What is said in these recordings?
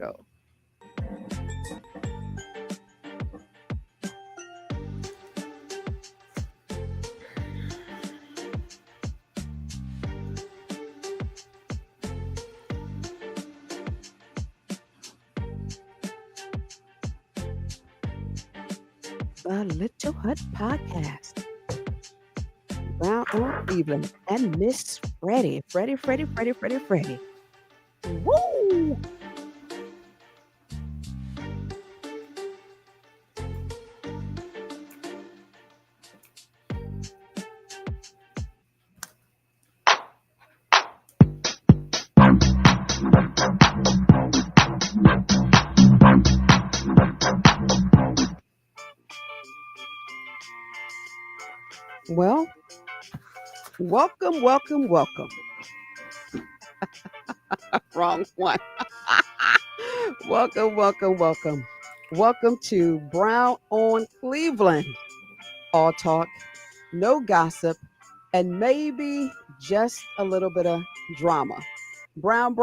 Go. The Little Hut Podcast. Brown on Cleveland and Miss Freddie. Freddie. Woo! Well, welcome. Wrong one. Welcome. Welcome to Brown on Cleveland. All talk, no gossip, and maybe just a little bit of drama. Brown,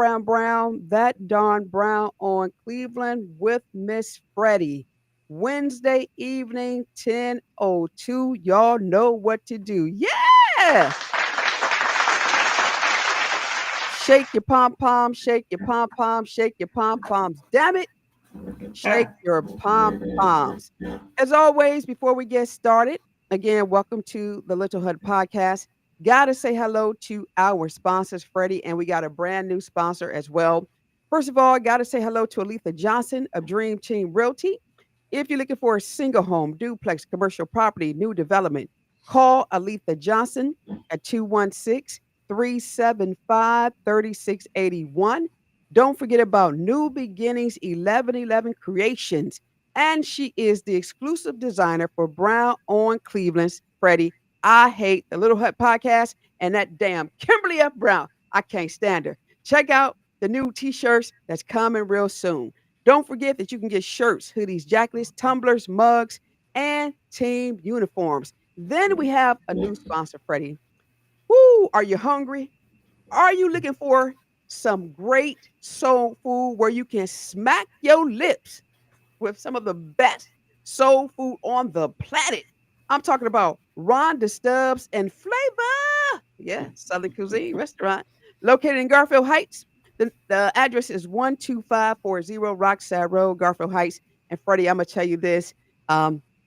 that darn Brown on Cleveland with Miss Freddie. Wednesday evening, 10:02. Y'all know what to do. Yeah! Shake your pom poms, shake your pom poms, shake your pom poms. Damn it, shake your pom poms. As always, before we get started, again, welcome to the Little Hut Podcast. Got to say hello to our sponsors, Freddie, and we got a brand new sponsor as well. First of all, got to say hello to Aletha Johnson of Dream Team Realty. If you're looking for a single home, duplex, commercial property, new development, call Aletha Johnson at 216-375-3681. Don't forget about New Beginnings 1111 Creations. And she is the exclusive designer for Brown on Cleveland's Freddie. I hate the Little Hut podcast and that damn Kimberly F. Brown. I can't stand her. Check out the new t-shirts that's coming real soon. Don't forget that you can get shirts, hoodies, jackets, tumblers, mugs, and team uniforms. Then we have a new sponsor, Freddie. Woo! Are you hungry? Are you looking for some great soul food where you can smack your lips with some of the best soul food on the planet? I'm talking about Rhonda Stubbs and Flavor. Yeah, Southern Cuisine Restaurant located in Garfield Heights. The address is 12540 Rockside Road, Garfield Heights. And Freddie, I'm going to tell you this.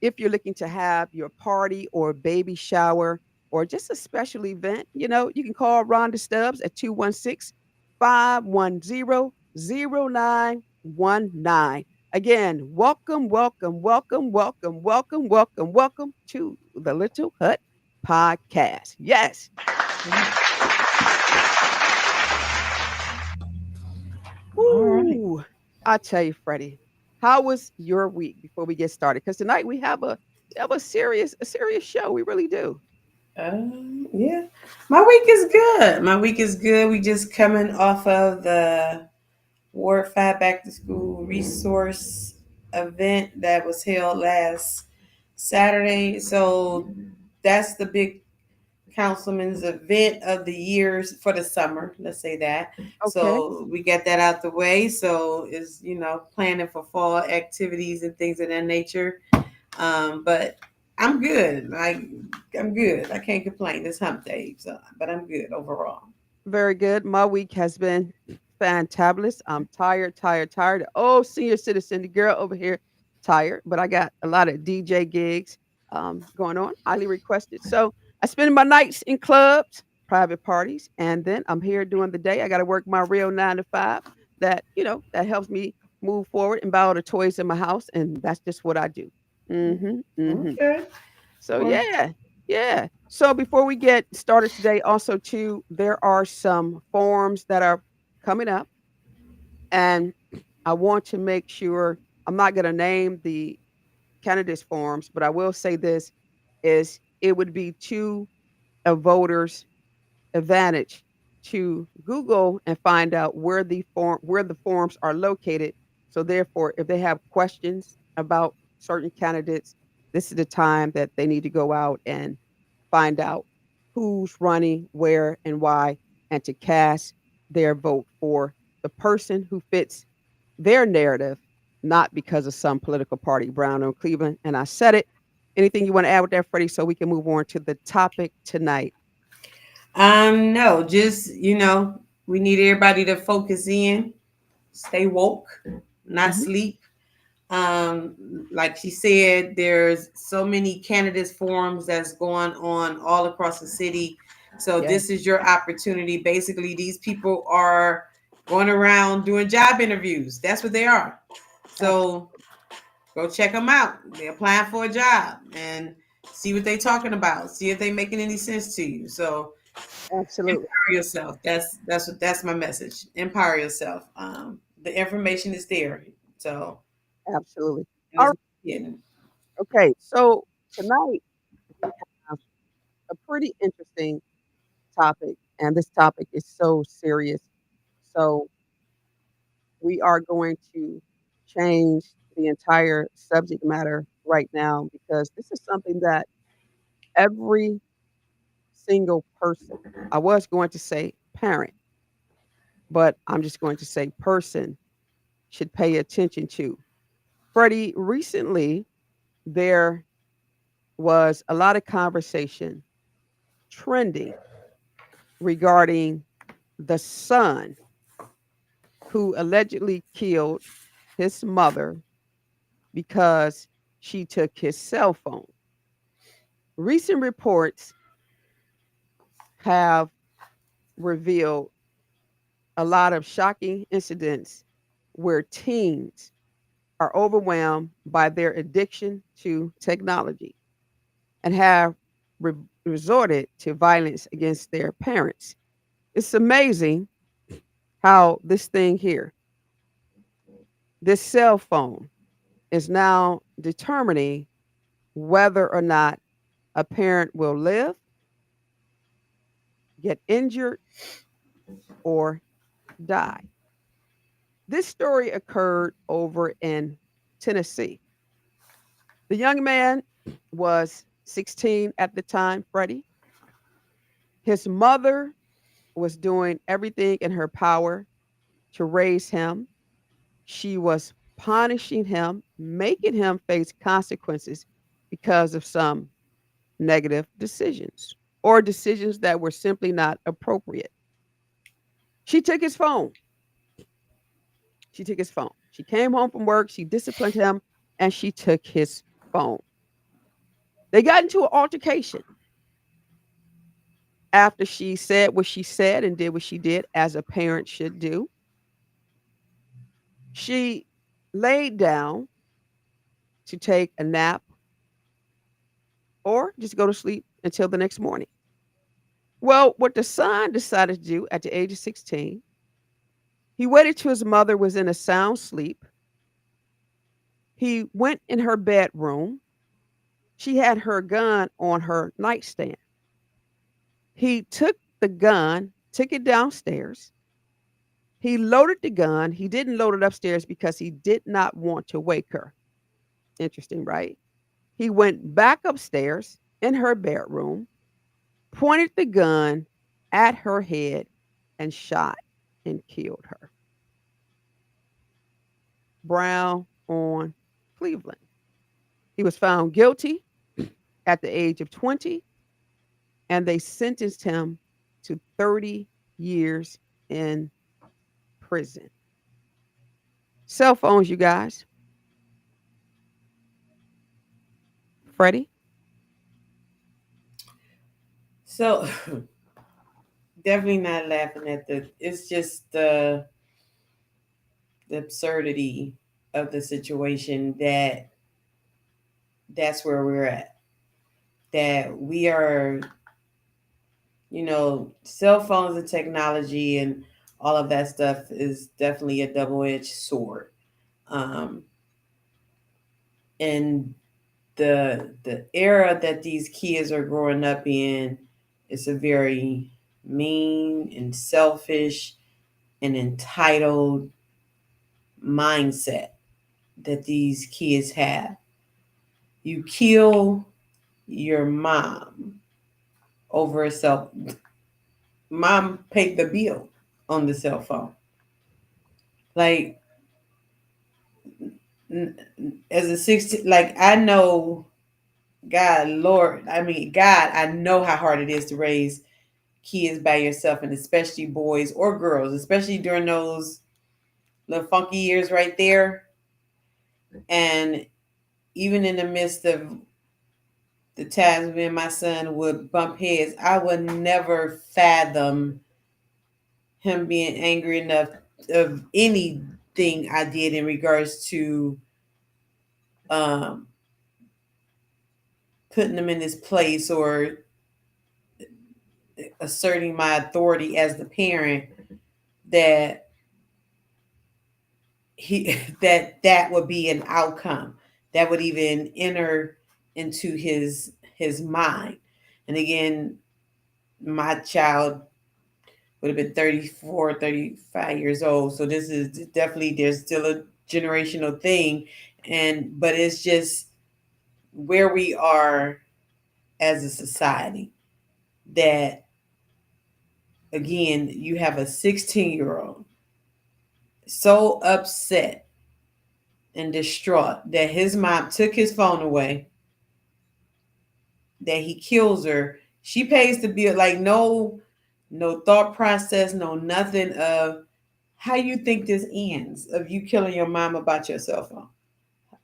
If you're looking to have your party or baby shower or just a special event, you can call Rhonda Stubbs at 216-510-0919. Again, welcome to the Little Hut Podcast. Yes. Ooh, I tell you, Freddie, how was your week before we get started? Because tonight we have a serious show. We really do. Yeah, my week is good. My week is good. We just coming off of the Ward 5 Back to School resource event that was held last Saturday. So that's the big councilman's event of the years for the summer. Let's say that. Okay. So we got that out the way. So is planning for fall activities and things of that nature. But I'm good. I'm good. I can't complain. It's hump day, so but I'm good overall. Very good. My week has been fantabulous. I'm tired. Oh, senior citizen, the girl over here, tired. But I got a lot of DJ gigs going on, highly requested. So I spend my nights in clubs, private parties, and then I'm here during the day. I got to work my real 9 to 5. That helps me move forward and buy all the toys in my house, and that's just what I do. Mm-hmm. Okay. So Well, yeah. So before we get started today, also too, there are some forms that are coming up, and I want to make sure I'm not going to name the candidates forms, but I will say this is it would be to a voter's advantage to Google and find out where the forms are located. So therefore, if they have questions about certain candidates, this is the time that they need to go out and find out who's running, where, and why, and to cast their vote for the person who fits their narrative, not because of some political party, Brown or Cleveland. And I said it. Anything you want to add with that, Freddie, so we can move on to the topic tonight? No, just we need everybody to focus in, stay woke, not Hmm. sleep. Like she said, there's so many candidates forums that's going on all across the city. So Yeah, this is your opportunity. Basically, these people are going around doing job interviews. That's what they are. So absolutely. go check them out. They're applying for a job and see what they're talking about. See if they're making any sense to you. So Absolutely. empower yourself. That's my message. Empower yourself. The information is there. So Absolutely. and All it's right. not hidden. Okay. So tonight we have a pretty interesting topic, and this topic is so serious. So we are going to change the entire subject matter right now because this is something that every single person, I was going to say parent, but I'm just going to say person, should pay attention to. Freddie, recently there was a lot of conversation trending regarding the son who allegedly killed his mother because she took his cell phone. Recent reports have revealed a lot of shocking incidents where teens are overwhelmed by their addiction to technology and have re- resorted to violence against their parents. It's amazing how this thing here, this cell phone, is now determining whether or not a parent will live, get injured, or die. This story occurred over in Tennessee. The young man was 16 at the time, Freddie. His mother was doing everything in her power to raise him. She was punishing him, making him face consequences because of some negative decisions or decisions that were simply not appropriate. She took his phone. She took his phone. She came home from work, she disciplined him, and she took his phone. They got into an altercation after she said what she said and did what she did, as a parent should do. She laid down to take a nap or just go to sleep until the next morning. Well, what the son decided to do at the age of 16, he waited till his mother was in a sound sleep. He went in her bedroom. She had her gun on her nightstand. He took the gun, took it downstairs. He loaded the gun. He didn't load it upstairs because he did not want to wake her. Interesting, right? He went back upstairs in her bedroom, pointed the gun at her head, and shot and killed her. Brown on Cleveland. He was found guilty at the age of 20, and they sentenced him to 30 years in prison. Cell phones, you guys. Freddie? So definitely not laughing at the. It's just the absurdity of the situation that's where we're at. That we are, cell phones and technology and all of that stuff is definitely a double-edged sword. Um, and the era that these kids are growing up in is a very mean and selfish and entitled mindset that these kids have. You kill your mom over a cell. Mom paid the bill on the cell phone. Like as a 16, like I know, God, Lord, I mean, God, I know how hard it is to raise kids by yourself, and especially boys or girls, especially during those little funky years right there. And even in the midst of the times when my son would bump heads, I would never fathom him being angry enough of anything I did in regards to um, putting him in his place or asserting my authority as the parent that he that would be an outcome that would even enter into his mind. And again, my child would have been 34, 35 years old, so this is definitely, there's still a generational thing. And but it's just where we are as a society, that again, you have a 16-year-old so upset and distraught that his mom took his phone away, that he kills her. She pays the bill, like no thought process, no nothing of how you think this ends of you killing your mom about your cell phone.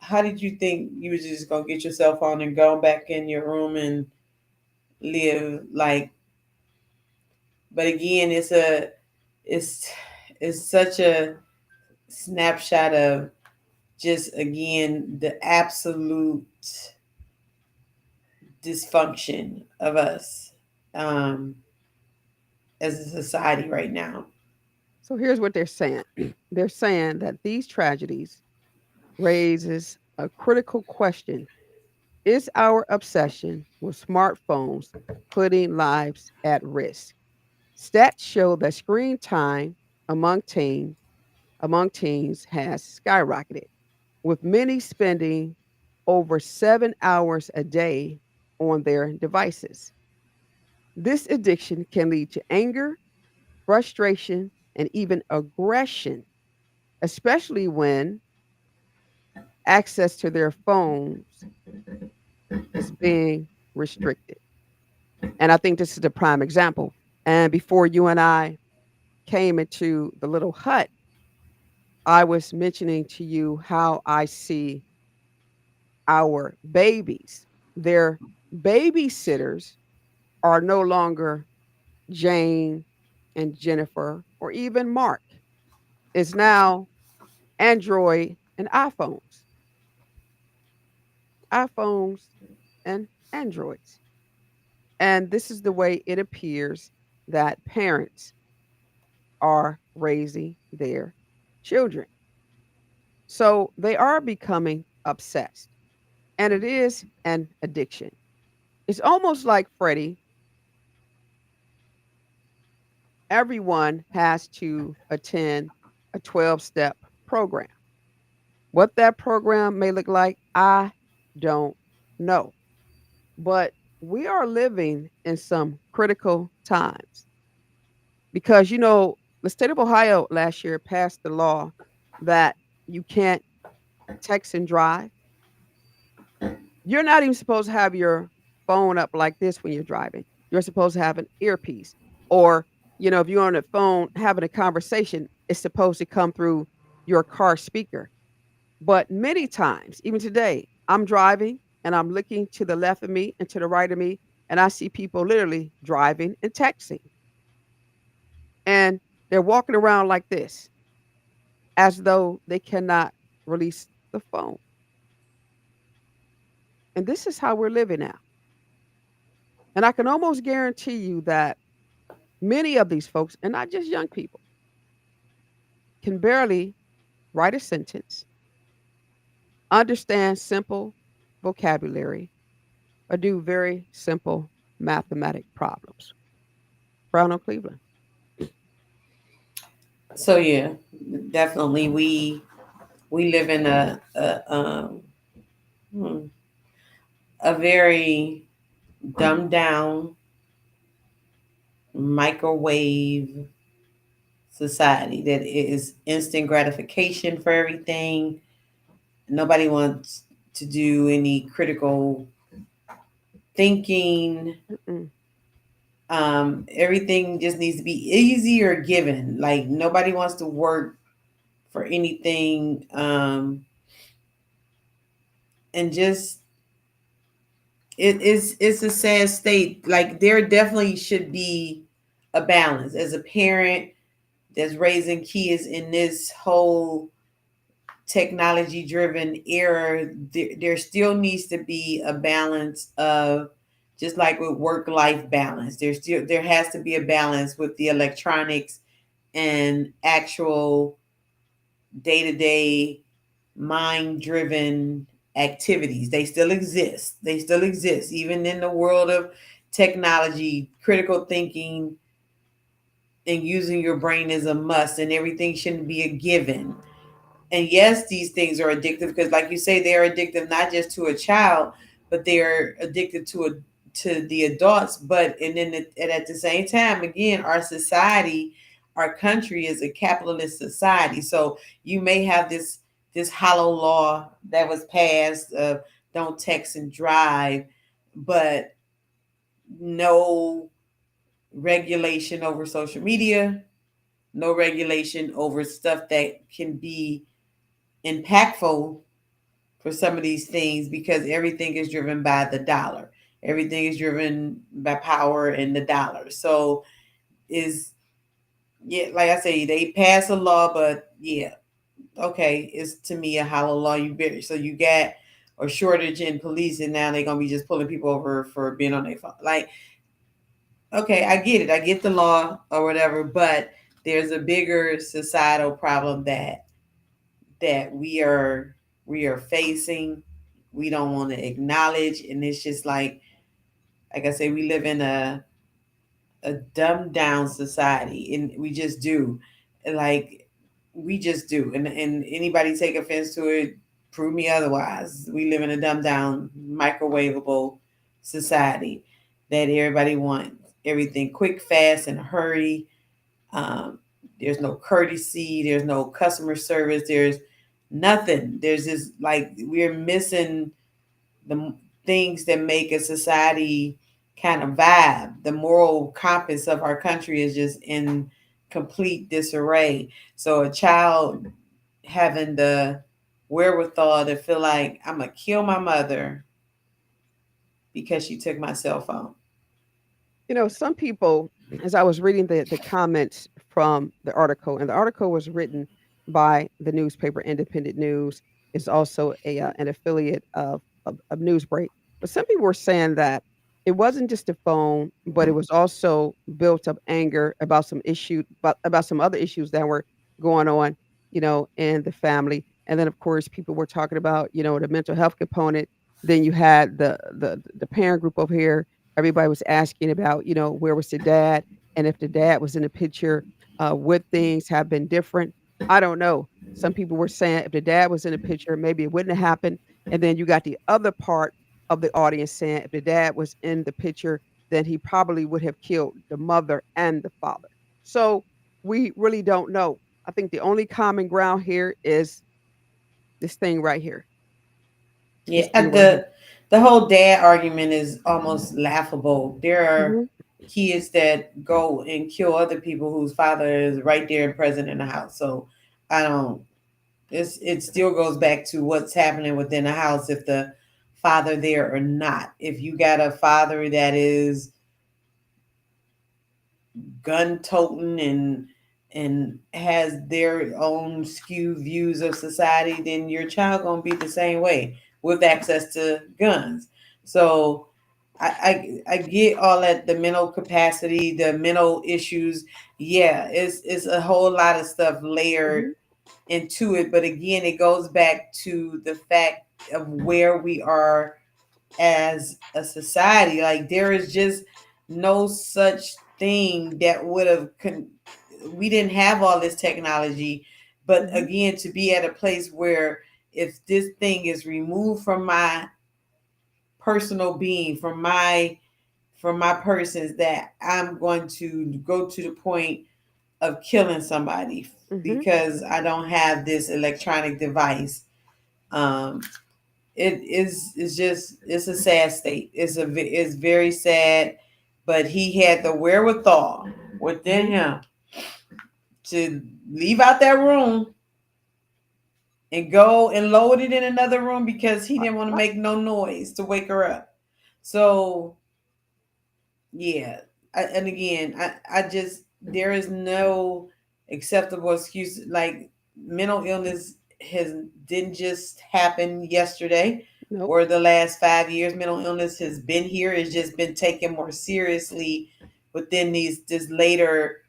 How did you think you was just gonna get your cell phone and go back in your room and live like? But again, it's it's such a snapshot of just again the absolute dysfunction of us um, as a society right now. So here's what they're saying. They're saying that these tragedies raises a critical question. Is our obsession with smartphones putting lives at risk? Stats show that screen time among teens has skyrocketed, with many spending over 7 hours a day on their devices. This addiction can lead to anger, frustration, and even aggression, especially when access to their phones is being restricted. And I think this is a prime example. And before you and I came into the little hut, I was mentioning to you how I see our babies. Their babysitters are no longer Jane and Jennifer or even Mark. It's now Android and iPhones and Androids. And this is the way it appears that parents are raising their children. So they are becoming obsessed, and it is an addiction. It's almost like Freddie, everyone has to attend a 12-step program. What that program may look like, I don't know. But we are living in some critical times because, the state of Ohio last year passed the law that you can't text and drive. You're not even supposed to have your phone up like this when you're driving. You're supposed to have an earpiece. Or, if you're on the phone having a conversation, it's supposed to come through your car speaker. But many times, even today, I'm driving and I'm looking to the left of me and to the right of me, and I see people literally driving and texting. And they're walking around like this, as though they cannot release the phone. And this is how we're living now. And I can almost guarantee you that many of these folks, and not just young people, can barely write a sentence, understand simple vocabulary, or do very simple mathematic problems. Brown on Cleveland. So yeah, definitely we live in hmm, a very dumbed down microwave society that is instant gratification for everything. Nobody wants to do any critical thinking. Mm-mm. Everything just needs to be easy or given. Like nobody wants to work for anything. And just it's a sad state. Like there definitely should be a balance. As a parent that's raising kids in this whole technology driven era, there still needs to be a balance of, just like with work life balance, there has to be a balance with the electronics and actual day to day mind driven activities. They still exist even in the world of technology. Critical thinking and using your brain is a must, and everything shouldn't be a given. And yes, these things are addictive because, like you say, they are addictive not just to a child, but they are addictive to the adults. But and at the same time, again, our society, our country is a capitalist society. So you may have this hollow law that was passed of don't text and drive, but no regulation over social media, no regulation over stuff that can be impactful for some of these things, because everything is driven by the dollar. Everything is driven by power and the dollar. So is, yeah, like I say, they pass a law, but yeah, okay, it's to me a hollow law. So you got a shortage in police, and now they're gonna be just pulling people over for being on their phone. Like, okay, I get it. I get the law or whatever, but there's a bigger societal problem that we are facing. We don't want to acknowledge, and it's just like I say, we live in a dumbed down society, and we just do. Like we just do. And anybody take offense to it, prove me otherwise. We live in a dumbed down, microwavable society that everybody wants everything quick, fast, and hurry. Um, there's no courtesy. There's no customer service. There's nothing. There's just like we're missing the things that make a society kind of vibe. The moral compass of our country is just in complete disarray. So a child having the wherewithal to feel like I'm gonna kill my mother because she took my cell phone. Some people, as I was reading the comments from the article, and the article was written by the newspaper Independent News. It's also an affiliate of Newsbreak. But some people were saying that it wasn't just the phone, but it was also built up anger about some issue, about some other issues that were going on, in the family. And then, of course, people were talking about, the mental health component. Then you had the parent group over here. Everybody was asking about, where was the dad, and if the dad was in the picture, would things have been different? I don't know. Some people were saying if the dad was in the picture, maybe it wouldn't have happened. And then you got the other part of the audience saying if the dad was in the picture, then he probably would have killed the mother and the father. So we really don't know. I think the only common ground here is this thing right here. Yeah, This thing right here. the whole dad argument is almost laughable. There are Mhm. kids that go and kill other people whose father is right there and present in the house. So I don't. It still goes back to what's happening within the house, if the father there or not. If you got a father that is gun toting and has their own skewed views of society, then your child gonna be the same way with access to guns. So I get all that, the mental capacity, the mental issues. Yeah, it's a whole lot of stuff layered Mhm. into it. But again, it goes back to the fact of where we are as a society. Like there is just no such thing that would have we didn't have all this technology. But Mhm. again, to be at a place where if this thing is removed from my personal being, from my persons, that I'm going to go to the point of killing somebody Mhm. because I don't have this electronic device. Um, it is just it's a sad state. It's very sad, but he had the wherewithal within Mhm. him to leave out that room and go and load it in another room because he Right, didn't want to right. make no noise to wake her up. So yeah, and again, I just there is no acceptable excuse. Like mental illness has didn't just happen yesterday Nope. or the last 5 years. Mental illness has been here. It's just been taken more seriously within these this later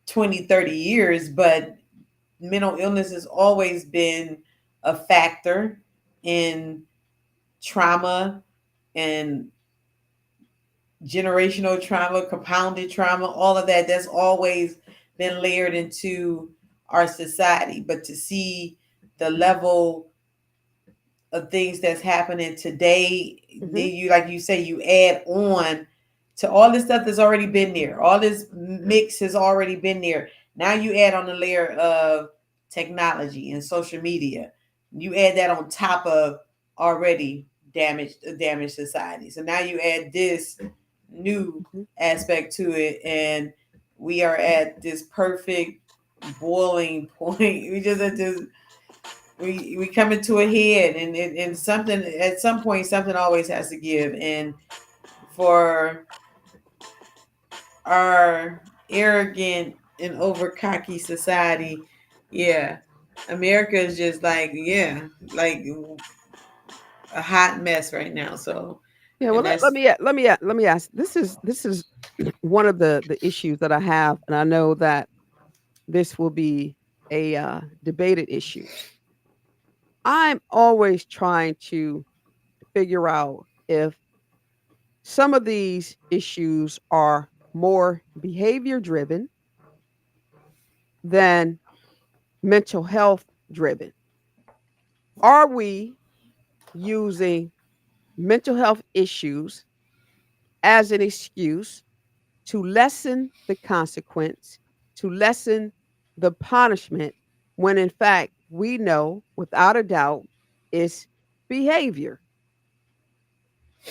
20, 30 years. But mental illness has always been a factor in trauma and generational trauma, compounded trauma, all of that. That's always been layered into our society. But to see the level of things that's happening today, Mhm. then you, like you say, you add on to all this stuff that's already been there. All this mix has already been there. Now you add on a layer of technology and social media. You add that on top of already damaged society. So now you add this new Mhm. aspect to it, and we are at this perfect boiling point. We just at this we come into a head, and something at some point something always has to give. And for our arrogant and over cocky society, yeah, America is just like, yeah, like a hot mess right now. So Yeah, well, and let, that's let me a- let me ask. This is one of the issues that I have, and I know that this will be a debated issues. I'm always trying to figure out if some of these issues are more behavior driven than mental health driven. Are we using mental health issues as an excuse to lessen the consequence, to lessen the punishment, when in fact we know without a doubt it's behavior?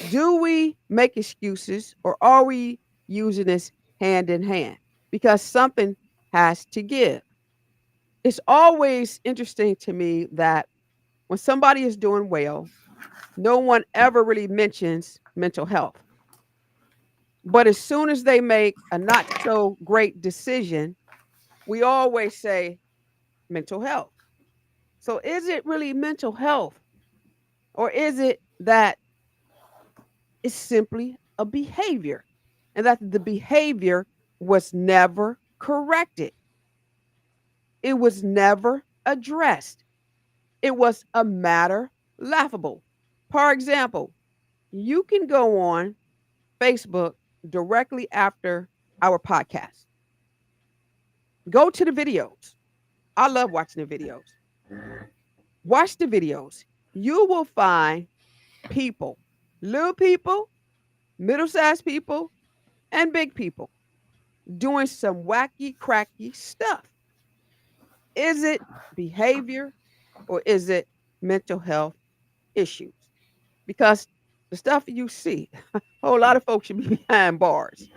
Do we make excuses or are we using this hand in hand? Because something has to give. It's always interesting to me that when somebody is doing well, no one ever really mentions mental health. But as soon as they make a not so great decision, we always say mental health. So is it really mental health or is it that it's simply a behavior and that the behavior was never corrected? It was never addressed. It was a matter laughable. For example, you can go on Facebook directly after our podcast. Go to the videos. I love watching the videos. Watch the videos. You will find people, little people, middle sized people, and big people doing some wacky, cracky stuff. Is it behavior or is it mental health issues? Because the stuff you see, a whole lot of folks should be behind bars.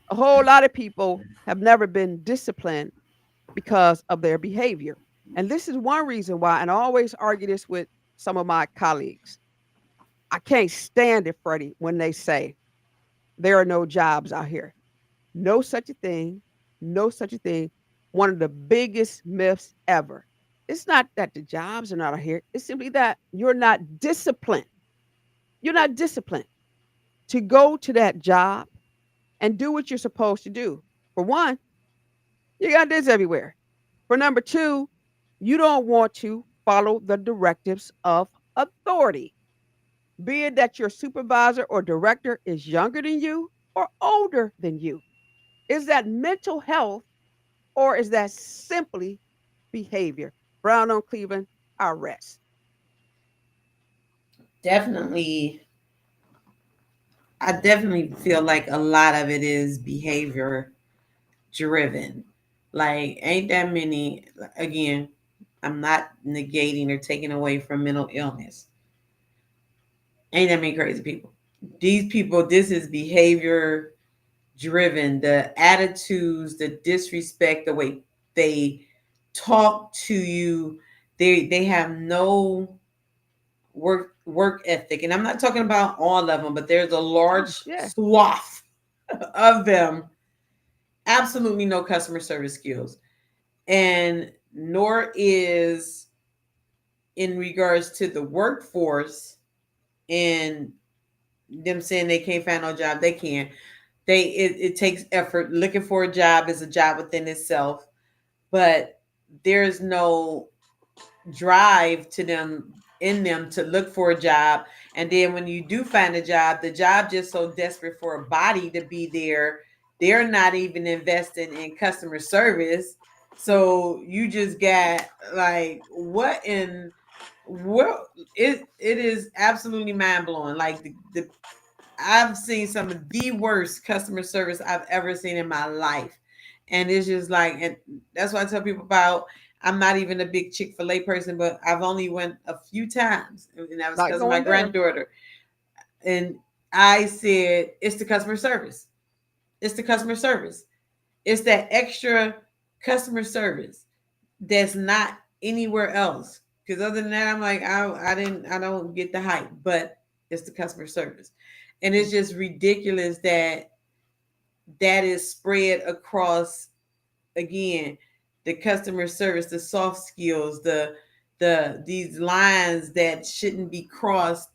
A whole lot of people have never been disciplined because of their behavior. And this is one reason why, and I always argue this with some of my colleagues. I can't stand it, Freddie, when they say there are no jobs out here. No such a thing. No such a thing. One of the biggest myths ever. It's not that the jobs are not out here. It's simply that you're not disciplined. You're not disciplined to go to that job and do what you're supposed to do. For one, you got this everywhere. For number two, you don't want to follow the directives of authority, be it that your supervisor or director is younger than you or older than you. Is that mental health or is that simply behavior? Brown on Cleveland, I rest. definitely I definitely feel like a lot of it is behavior driven. Like, ain't that many, again, I'm not negating or taking away from mental illness. Ain't that many crazy people? These people, this is behavior driven. The attitudes, the disrespect, the way they talk to you, they have no work ethic. And I'm not talking about all of them, but there's a large Oh, yeah. swath of them. Absolutely no customer service skills. And nor is in regards to the workforce and them saying they can't find no job, they can. It takes effort. Looking for a job is a job within itself, but there's no drive to them in them to look for a job. And then when you do find a job, the job just so desperate for a body to be there, they're not even investing in customer service. So you just got like what in what it is absolutely mind blowing. Like the I've seen some of the worst customer service I've ever seen in my life. And it's just like, and that's why I tell people about, I'm not even a big Chick-fil-A person, but I've only went a few times. And that was Not because of my going there. granddaughter. And I said, it's the customer service. It's the customer service. It's that extra customer service that's not anywhere else. Because other than that, I'm like, I don't get the hype, but it's the customer service. And it's just ridiculous that that is spread across, again, the customer service, the soft skills, these lines that shouldn't be crossed.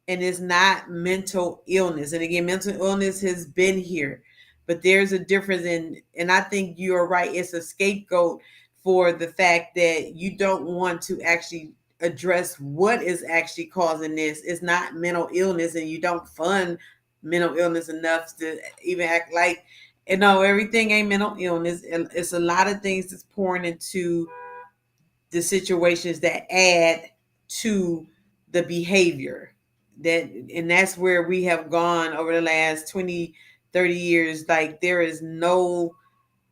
And it's not mental illness. And again, mental illness has been here, but there's a difference in, and I think you're right, it's a scapegoat for the fact that you don't want to actually address what is actually causing this. It's not mental illness, and you don't fund mental illness enough to even act like, you know, everything ain't mental illness. It's a lot of things that's pouring into the situations that add to the behavior that, and that's where we have gone over the last 20, 30 years. Like there is no,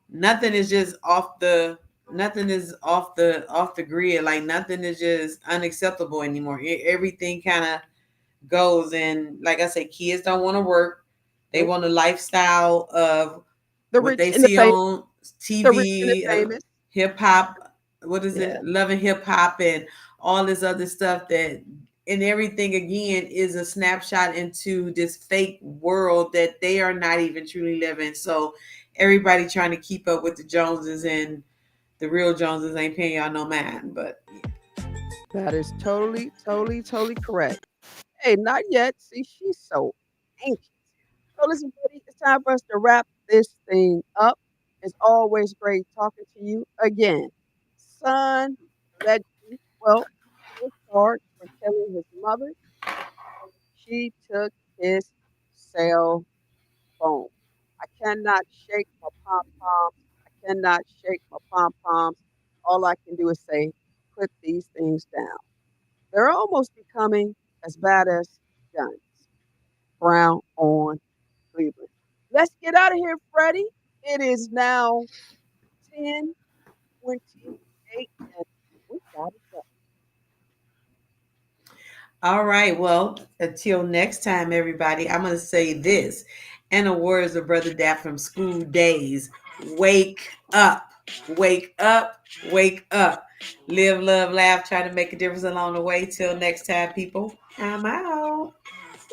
nothing is just off the, nothing is off the grid. Like nothing is just unacceptable anymore. Everything kind of goes. And like I said, kids don't want to work. They Nope. want a lifestyle of The what rich they and the see famous. on The rich and the TV, famous. hip hop, what is Yeah. it, loving hip hop, and all this other stuff that, and everything again is a snapshot into this fake world that they are not even truly living. So everybody trying to keep up with the Joneses, and the real Joneses ain't paying y'all no mind. But That is totally, totally, totally correct. Hey, not yet. See, she's so anxious. So listen, buddy, it's time for us to wrap this thing up. It's always great talking to you again. Son legend, well, he was charged for killing his mother. She took his cell phone. I cannot shake my pom poms. I cannot shake my pom poms. All I can do is say, put these things down. They're almost becoming as bad as guns. Brown on Cleveland. Let's get out of here, Freddie. It is now 10:28, and we gotta go. all right, well, until next time, everybody, I'm going to say this. In the words of Brother Dap from School Days, wake up, wake up, wake up. Live, love, laugh, try to make a difference along the way. Till next time, people, I'm out.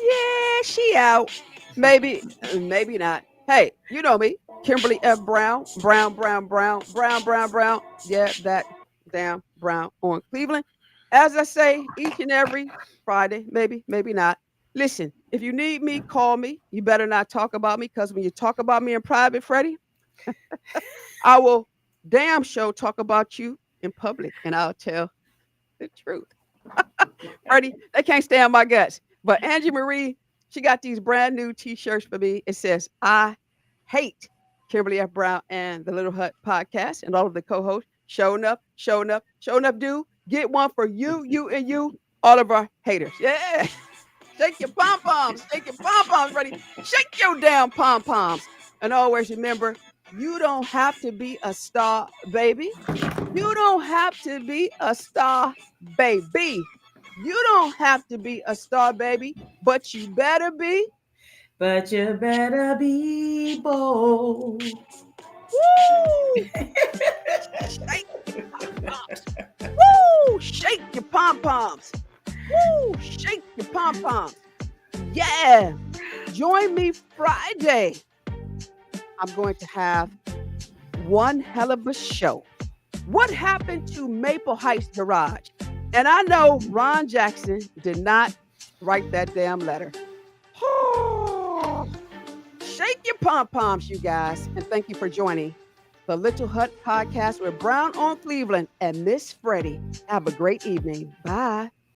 Yeah, she out. Maybe, maybe not. Hey, you know me, Kimberly F. Brown, Brown, Brown, Brown, Brown, Brown, Brown. Yeah, that damn Brown on Cleveland. As I say each and every Friday, maybe, maybe not. Listen, if you need me, call me. You better not talk about me because when you talk about me in private, Freddie, I will damn sure talk about you in public and I'll tell the truth. Freddie, they can't stand my guts. But Angie Marie, she got these brand new t-shirts for me. It says, I hate Kimberly F. Brown and the Little Hut podcast and all of the co-hosts. Showing up, showing up, showing up, do get one for you, you, and you, all of our haters. Yeah. Shake your pom poms, shake your pom poms, Freddie. Shake your damn pom poms. And always remember, You don't have to be a star, baby. You don't have to be a star, baby. You don't have to be a star, baby, but you better be. But you better be bold. Woo! Shake your pom poms. Woo! Shake your pom poms. Woo! Shake your pom poms. Yeah. Join me Friday. I'm going to have one hell of a show. What happened to Maple Heights Garage? And I know Ron Jackson did not write that damn letter. Shake your pom poms, you guys. And thank you for joining the Little Hut podcast with Brown on Cleveland and Miss Freddie. Have a great evening. Bye.